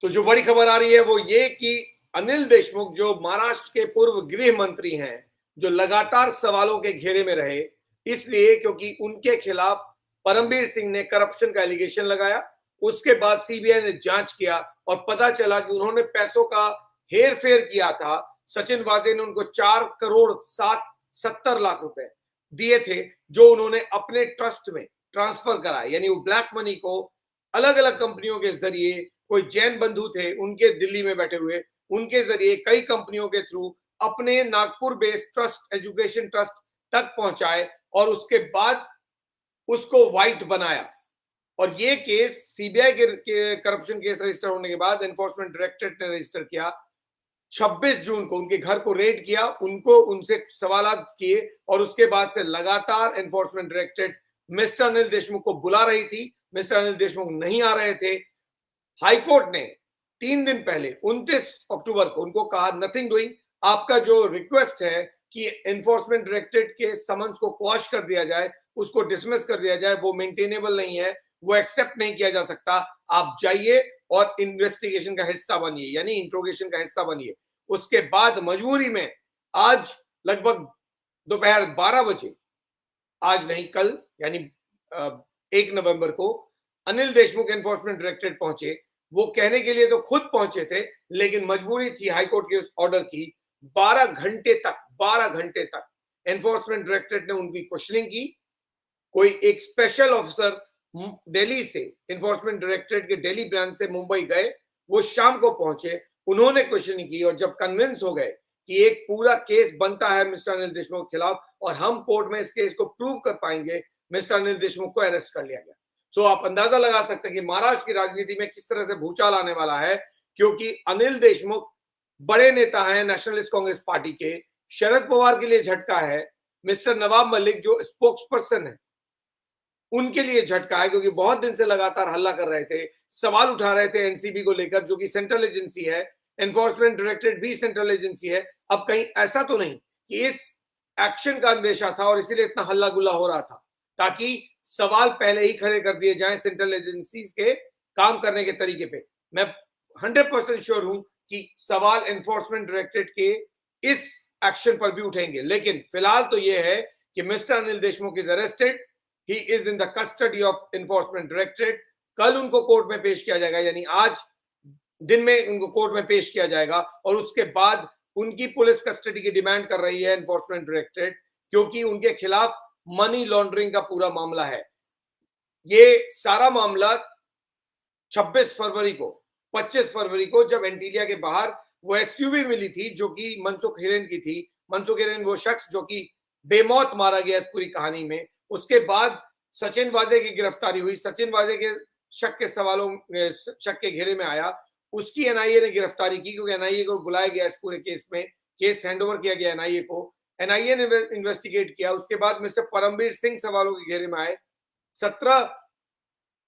तो जो बड़ी खबर आ रही है वो ये कि अनिल देशमुख जो महाराष्ट्र के पूर्व गृह मंत्री हैं, जो लगातार सवालों के घेरे में रहे, इसलिए क्योंकि उनके खिलाफ परमबीर सिंह ने करप्शन का एलिगेशन लगाया। उसके बाद सीबीआई ने जांच किया और पता चला कि उन्होंने पैसों का हेर फेर किया था। सचिन वाजे ने उनको 4 करोड़ 70 लाख रुपए दिए थे, जो उन्होंने अपने ट्रस्ट में ट्रांसफर कराए। यानी वो ब्लैक मनी को अलग अलग कंपनियों के जरिए, कोई जैन बंधु थे उनके दिल्ली में बैठे हुए, उनके जरिए कई कंपनियों के थ्रू अपने Nagpur based trust, education trust तक पहुंचाए और उसके बाद उसको व्हाइट बनाया। और ये केस सीबीआई के करप्शन केस रजिस्टर होने के बाद एनफोर्समेंट डायरेक्टरेट ने रजिस्टर किया। 26 जून को उनके घर को रेड किया, उनको उनसे सवालात किए और उसके बाद से लगातार enforcement directorate mister Anil Deshmukh को बुला रही थी। मिस्टर अनिल देशमुख नहीं आ रहे थे। हाईकोर्ट ने 3 दिन पहले 29 अक्टूबर को उनको कहा नथिंग डूइंग, आपका जो रिक्वेस्ट है कि एनफोर्समेंट डायरेक्टरेट के समन्स को क्वॉश कर दिया जाए, उसको डिसमिस कर दिया जाए, वो मेंटेनेबल नहीं है, वो एक्सेप्ट नहीं किया जा सकता। आप जाइए और इन्वेस्टिगेशन का हिस्सा बनिए, यानी इंट्रोगेशन का हिस्सा बनिए। उसके बाद मजबूरी में आज लगभग दोपहर 12 बजे, आज नहीं कल यानी 1 नवंबर को अनिल देशमुख एनफोर्समेंट डायरेक्टरेट पहुंचे। वो कहने के लिए तो खुद पहुंचे थे, लेकिन मजबूरी थी हाईकोर्ट के उस ऑर्डर की। 12 घंटे तक एनफोर्समेंट डायरेक्टरेट ने उनकी क्वेश्चनिंग की। कोई एक स्पेशल ऑफिसर दिल्ली से, एनफोर्समेंट डायरेक्टरेट के दिल्ली ब्रांच से मुंबई गए, वो शाम को पहुंचे, उन्होंने क्वेश्चनिंग की और जब कन्विंस हो गए कि एक पूरा केस बनता है मिस्टर अनिल देशमुख के खिलाफ और हम कोर्ट में इस केस को प्रूव कर पाएंगे, मिस्टर अनिल देशमुख को अरेस्ट कर लिया गया। सो आप अंदाजा लगा सकते हैं कि महाराष्ट्र की राजनीति में किस तरह से भूचाल आने वाला है, क्योंकि अनिल देशमुख बड़े नेता हैं नेशनलिस्ट कांग्रेस पार्टी के। शरद पवार के लिए झटका है, मिस्टर नवाब मलिक जो स्पोक्स पर्सन है उनके लिए झटका है, क्योंकि बहुत दिन से लगातार हल्ला कर रहे थे, सवाल उठा रहे थे एनसीबी को लेकर, जो कि सेंट्रल एजेंसी है। एनफोर्समेंट डायरेक्टरेट भी सेंट्रल एजेंसी है। अब कहीं ऐसा तो नहीं कि इस एक्शन का अंदेशा था और इसीलिए इतना हल्ला गुल्ला हो रहा था, ताकि सवाल पहले ही खड़े कर दिए जाएं सेंट्रल एजेंसी के काम करने के तरीके पे। मैं 100% श्योर हूं कि सवाल एनफोर्समेंट डायरेक्टरेट के इस एक्शन पर भी उठेंगे, लेकिन फिलहाल तो यह है कि mister Anil Deshmukh is arrested, he is in the custody of enforcement directorate. कल उनको कोर्ट में पेश किया जाएगा, यानी आज दिन में उनको कोर्ट में पेश किया जाएगा और उसके बाद उनकी पुलिस कस्टडी की डिमांड कर रही है एनफोर्समेंट डायरेक्टरेट, क्योंकि उनके खिलाफ मनी लॉन्ड्रिंग का पूरा मामला है। ये सारा मामला 26 फरवरी को 25 फरवरी को जब एंटीलिया के बाहर वो एसयूवी मिली थी जो कि मनसुख हिरेन की थी। मनसुख हिरेन वो शख्स जो कि बेमौत मारा गया इस पूरी कहानी में। उसके बाद सचिन वाजे की गिरफ्तारी हुई, सचिन वाजे के शक के सवालों शक के घेरे में आया, उसकी एनआईए ने गिरफ्तारी की, क्योंकि एनआईए को बुलाया गया इस पूरे केस में, केस हैंडओवर किया गया एनआईए को, एनआईए ने इन्वेस्टिगेट किया। उसके बाद मिस्टर परमबीर सिंह सवालों के घेरे में आए। 17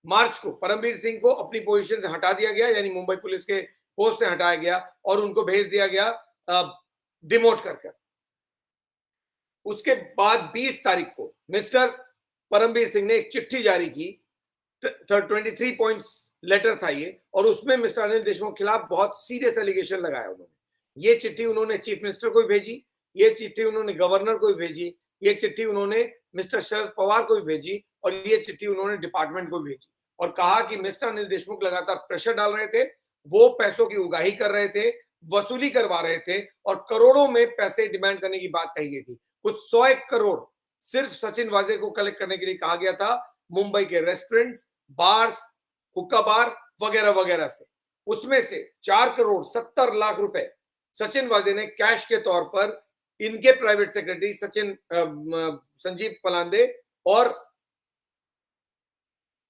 मार्च को परमबीर सिंह को अपनी पोजीशन से हटा दिया गया, यानी मुंबई पुलिस के पोस्ट से हटाया गया और उनको भेज दिया गया डिमोट कर। उसके बाद 20 तारीख को मिस्टर परमबीर सिंह ने एक चिट्ठी जारी की, 23 पॉइंट्स लेटर था ये, और उसमें मिस्टर अनिल देशमुख के खिलाफ बहुत सीरियस एलिगेशन लगाया उन्होंने। ये चिट्ठी उन्होंने चीफ मिनिस्टर को भी भेजी, ये चिट्ठी उन्होंने गवर्नर को भी भेजी, ये चिट्ठी उन्होंने मिस्टर शरद पवार को भी भेजी और ये चिट्ठी उन्होंने डिपार्टमेंट को भी भेजी और कहा कि मिस्टर अनिल देशमुख लगातार प्रेशर डाल रहे थे, वो पैसों की उगाही कर रहे थे, वसूली करवा रहे थे और करोड़ों में पैसे डिमांड करने की बात कही गई थी। कुछ 100 करोड़ सिर्फ सचिन वाजे को कलेक्ट करने के लिए कहा गया था, मुंबई के रेस्टोरेंट्स, बार्स, हुक्का बार वगैरह वगैरह से। उसमें से 4 करोड़ 70 लाख रुपए सचिन वाजे ने कैश के तौर पर इनके प्राइवेट सेक्रेटरी संजीव पलांदे और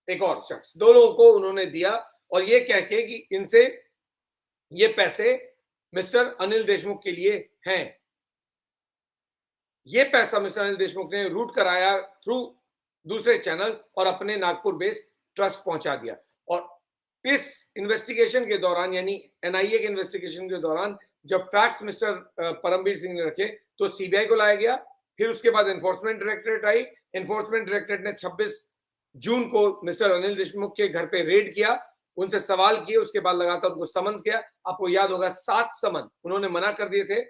एक और शख्स, 2 लोगों को उन्होंने दिया और ये कह के कि इनसे ये पैसे मिस्टर अनिल देशमुख के लिए हैं। ये पैसा मिस्टर अनिल देशमुख ने रूट कराया थ्रू दूसरे चैनल और अपने नागपुर बेस्ड ट्रस्ट पहुंचा दिया। और इस इन्वेस्टिगेशन के दौरान, यानी एनआईए के इन्वेस्टिगेशन के दौरान, जब फैक्ट्स मिस्टर परमबीर सिंह ने रखे तो सीबीआई को लाया गया। फिर उसके बाद एनफोर्समेंट डायरेक्टरेट आई। एनफोर्समेंट डायरेक्टरेट ने 26 जून को मिस्टर अनिल देशमुख के घर पे रेड किया उनसे सवाल किए, उसके बाद लगातार उनको समन्स किया। आपको याद होगा 7 समन उन्होंने मना कर दिए थे।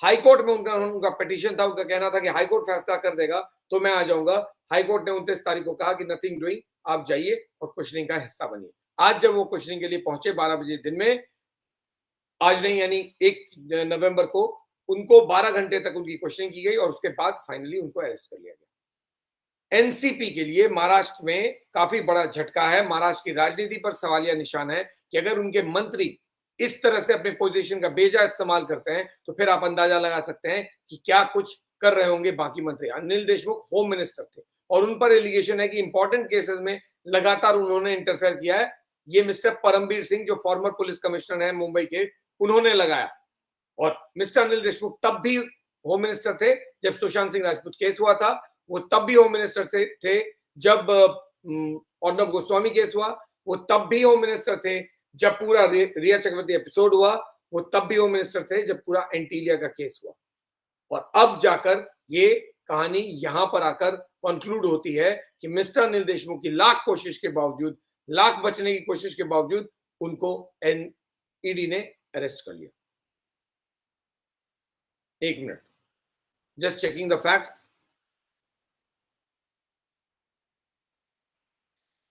हाईकोर्ट में उनका पिटीशन था, उनका कहना था कि हाईकोर्ट फैसला कर देगा तो मैं आ जाऊंगा। हाईकोर्ट ने 29 तारीख को कहा कि नथिंग डूइंग, आप जाइए और क्वेश्चनिंग का हिस्सा बनिए। आज जब वो क्वेश्चनिंग के लिए पहुंचे 12 बजे दिन में, आज नहीं यानी 1 नवंबर को, उनको 12 घंटे तक उनकी क्वेश्चनिंग की गई और उसके बाद फाइनली उनको अरेस्ट कर लिया गया। एनसीपी के लिए महाराष्ट्र में काफी बड़ा झटका है। महाराष्ट्र की राजनीति पर सवालिया निशान है कि अगर उनके मंत्री इस तरह से अपने पोजीशन का बेजा इस्तेमाल करते हैं तो फिर आप अंदाजा लगा सकते हैं कि क्या कुछ कर रहे होंगे बाकी मंत्री। अनिल देशमुख होम मिनिस्टर थे और उन पर एलिगेशन है कि इंपॉर्टेंट केसेस में लगातार उन्होंने इंटरफेयर किया है। ये मिस्टर परमबीर सिंह जो फॉर्मर पुलिस कमिश्नर है मुंबई के, उन्होंने लगाया। और मिस्टर अनिल देशमुख तब भी होम मिनिस्टर थे जब सुशांत सिंह राजपूत केस हुआ था, वो तब भी होम मिनिस्टर थे जब अर्नब गोस्वामी केस हुआ, वो तब भी होम मिनिस्टर थे जब पूरा रिया चक्रवर्ती एपिसोड हुआ, वो तब भी होम मिनिस्टर थे जब पूरा एंटीलिया का केस हुआ। और अब जाकर ये कहानी यहां पर आकर कंक्लूड होती है कि मिस्टर अनिल देशमुख की लाख कोशिश के बावजूद, लाख बचने की कोशिश के बावजूद उनको ईडी ने अरेस्ट कर लिया। 1 minute, just checking the facts.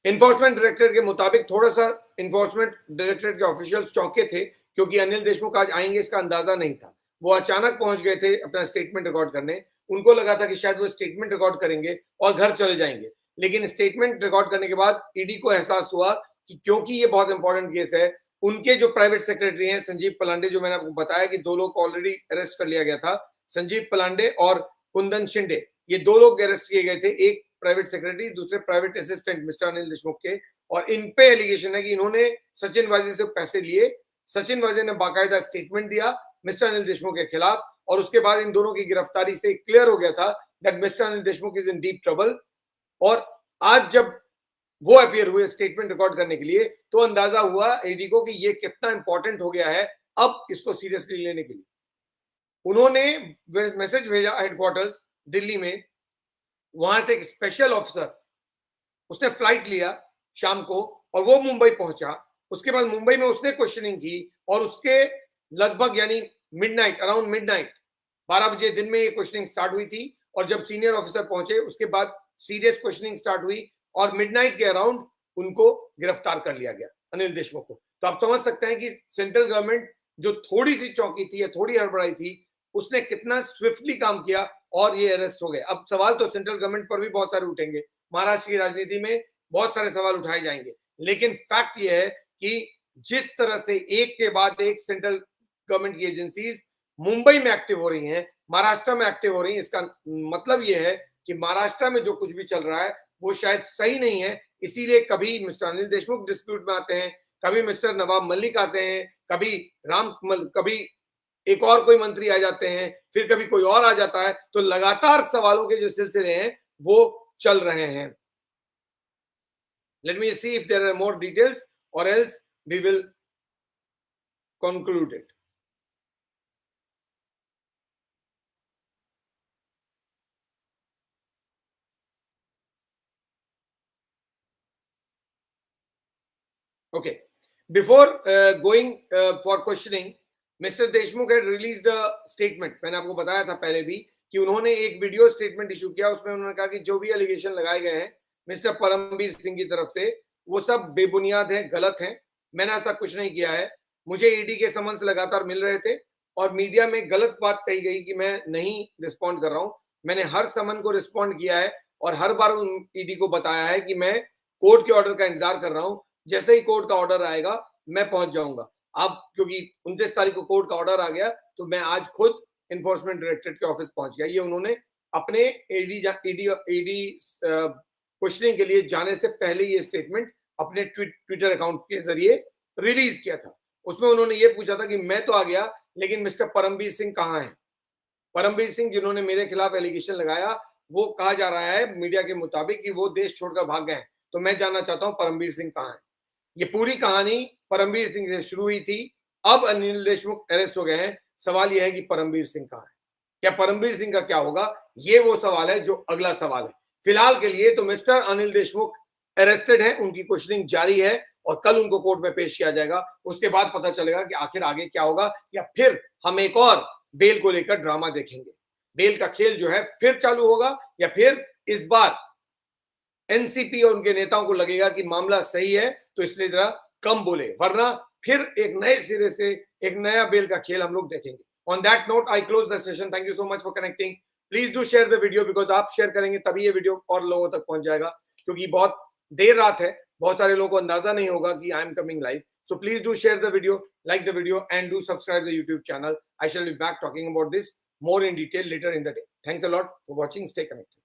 Enforcement directorate के मुताबिक थोड़ा सा इन्फोर्समेंट डायरेक्टरेट के ऑफिशियल्स चौंके थे क्योंकि अनिल देशमुख आज आएंगे इसका अंदाजा नहीं था। वो अचानक पहुंच गए थे अपना स्टेटमेंट रिकॉर्ड करने। उनको लगा था कि शायद वो स्टेटमेंट रिकॉर्ड करेंगे और घर चले जाएंगे, लेकिन स्टेटमेंट रिकॉर्ड करने के बाद ईडी को एहसास हुआ कि क्योंकि ये बहुत इंपॉर्टेंट केस है, उनके जो प्राइवेट सेक्रेटरी हैं संजीव पलांडे, जो मैंने आपको बताया कि 2 लोग को ऑलरेडी अरेस्ट कर लिया गया था, संजीव पलांडे और कुंदन शिंदे, ये 2 लोग अरेस्ट किए गए थे। एक प्राइवेट सेक्रेटरी, दूसरे private assistant mister Anil Deshmukh के। और इन पे एलिगेशन है कि इन्होंने सचिन वाजे से पैसे लिए। सचिन वाजे ने बाकायदा स्टेटमेंट दिया मिस्टर अनिल देशमुख के खिलाफ और उसके बाद इन दोनों की गिरफ्तारी से क्लियर हो गया था that mister Anil Deshmukh is in deep trouble. और आज जब वो अपीयर हुए स्टेटमेंट रिकॉर्ड करने के लिए तो अंदाजा हुआ ईडी को कि ये कितना इंपॉर्टेंट हो गया है अब इसको सीरियसली लेने के लिए। उन्होंने मैसेज भेजा हेडक्वार्टर्स दिल्ली में, वहां से एक स्पेशल ऑफिसर उसने फ्लाइट लिया शाम को और वो मुंबई पहुंचा। उसके बाद मुंबई में उसने क्वेश्चनिंग की और उसके लगभग यानी मिडनाइट, अराउंड मिडनाइट 12 बजे दिन में ये क्वेश्चनिंग स्टार्ट हुई थी। और जब सीनियर ऑफिसर पहुंचे उसके बाद सीरियस क्वेश्चनिंग स्टार्ट हुई और मिडनाइट के अराउंड उनको गिरफ्तार कर लिया गया, अनिल देशमुख को। तो आप समझ सकते हैं कि सेंट्रल गवर्नमेंट जो थोड़ी सी चौंकी थी या थोड़ी हड़बड़ाई थी, उसने कितना स्विफ्टली काम किया और ये अरेस्ट हो गए। अब सवाल तो सेंट्रल गवर्नमेंट पर भी बहुत सारे उठेंगे, महाराष्ट्र की राजनीति में बहुत सारे सवाल उठाए जाएंगे, लेकिन फैक्ट ये है कि जिस तरह से एक के बाद एक सेंट्रल गवर्नमेंट की एजेंसीज मुंबई में एक्टिव हो रही हैं, महाराष्ट्र में एक्टिव हो रही हैं, इसका मतलब ये है कि महाराष्ट्र में जो कुछ भी चल रहा है वो शायद सही नहीं है। इसीलिए कभी मिस्टर अनिल देशमुख डिस्प्यूट में आते हैं, कभी मिस्टर नवाब मलिक आते हैं, कभी एक और कोई मंत्री आ जाते हैं, फिर कभी कोई और आ जाता है। तो लगातार सवालों के जो सिलसिले हैं वो चल रहे हैं। Let me see if there are more details or else we will conclude it. Okay. Before going for questioning, Mr. Deshmukh had released a statement. मैंने आपको बताया था पहले भी कि उन्होंने एक वीडियो स्टेटमेंट इशू किया। उसमें उन्होंने कहा कि जो भी एलिगेशन लगाए गए हैं मिस्टर परमबीर सिंह की तरफ से वो सब बेबुनियाद हैं, गलत हैं। मैंने ऐसा कुछ नहीं किया है। मुझे ईडी के समन्स लगातार मिल रहे थे और मीडिया में गलत बात कही गई कि मैं नहीं रिस्पॉन्ड कर रहा हूं। मैंने हर समन को रिस्पॉन्ड किया है और हर बार ईडी को बताया है कि मैं कोर्ट के ऑर्डर का इंतजार कर रहा हूं। जैसे ही कोर्ट का ऑर्डर आएगा मैं पहुंच जाऊंगा। अब क्योंकि 29 तारीख को कोर्ट का ऑर्डर आ गया तो मैं आज खुद इन्फोर्समेंट डायरेक्टरेट के ऑफिस पहुंच गया। ये उन्होंने अपने ईडी क्वेश्चनिंग के लिए जाने से पहले ये स्टेटमेंट अपने ट्विटर अकाउंट के जरिए रिलीज किया था। उसमें उन्होंने ये पूछा था कि मैं तो आ गया लेकिन मिस्टर परमबीर सिंह कहाँ हैं। परमबीर सिंह जिन्होंने मेरे खिलाफ एलिगेशन लगाया, वो कहा जा रहा है मीडिया के मुताबिक कि वो देश छोड़कर भाग गए। तो मैं जानना चाहता हूं परमबीर सिंह कहाँ हैं। ये पूरी कहानी परमबीर सिंह से शुरू हुई थी। अब अनिल देशमुख अरेस्ट हो गए हैं। सवाल यह है कि परमबीर सिंह कहाँ है, क्या परमबीर सिंह का क्या होगा, ये वो सवाल है जो अगला सवाल है। फिलहाल के लिए तो मिस्टर अनिल देशमुख अरेस्टेड है, उनकी क्वेश्चनिंग जारी है और कल उनको कोर्ट में पेश किया जाएगा। उसके बाद पता चलेगा कि आखिर आगे क्या होगा, या फिर हम एक और बेल को लेकर ड्रामा देखेंगे। बेल का खेल जो है फिर चालू होगा, या फिर इस बार एनसीपी और उनके नेताओं को लगेगा कि मामला सही है तो इसलिए जरा कम बोले, वरना फिर एक नए सिरे से एक नया बेल का खेल हम लोग देखेंगे। On that note I close the session. Thank you so much for connecting. Please do share the video, because आप शेयर करेंगे तभी ये वीडियो और लोगों तक पहुंच जाएगा, क्योंकि बहुत देर रात है, बहुत सारे लोगों को अंदाजा नहीं होगा कि I am coming live. So please do share the video, like the video, and do subscribe the YouTube channel. I shall be back talking about this more in detail later in the day. Thanks a lot for watching. Stay connected.